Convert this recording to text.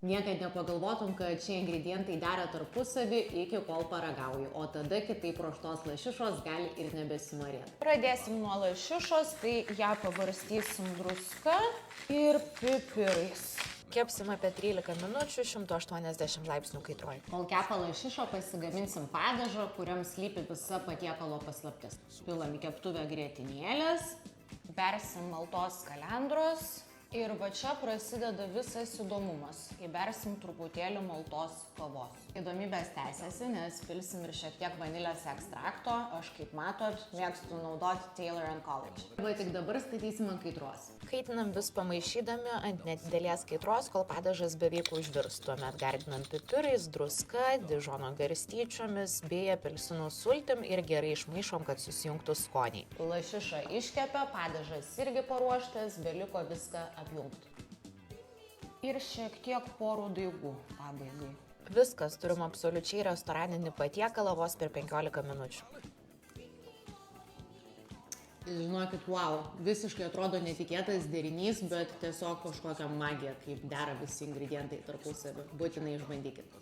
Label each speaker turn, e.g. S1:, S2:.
S1: Niekad nepagalvotum, kad šie ingredientai dera tarpusavį iki kol paragauji, o tada kitaip ruoštos lašišos gali ir nebesinorėti.
S2: Pradėsim nuo lašišos, tai ją pabarstysim druska ir pipirais. Kepsim apie 13 minučių 180 laipsnių kaitroj.
S1: Kol kepa lašišą, pasigaminsim padažą, kuriam slypi visa patiekalo paslaptis. Pilam į keptuvę grietinėlės,
S2: Bersim maltos kalendros. Ir va čia prasideda visas įdomumas. Įbersim truputėlį maltos kavos.
S1: Įdomybės tęsiasi, nes pilsim ir šiek tiek vanilės ekstrakto. Aš, kaip matot, mėgstu naudoti Taylor & College. Va tik dabar statysim ant kaitros.
S2: Kaitinam vis pamaišydami ant nedidelės kaitros, kol padažas beveik užvirs. Tuomet gardinam pipirais, druska, dižono garstyčiomis bei apelsinų sultim ir gerai išmaišom, kad susijungtų skoniai.
S1: Lašiša iškepė, padažas irgi paruoštas, beliko viską apjungti.
S2: Ir šiek tiek porų daigų pabaigai. Viskas, turim absoliučiai restoraninį patiekalą vos per 15 minučių.
S1: Žinokit, wow, visiškai atrodo netikėtas derinys, bet tiesiog kažkokia magija, kaip dera visi ingredientai tarpusavį. Būtinai išbandykit.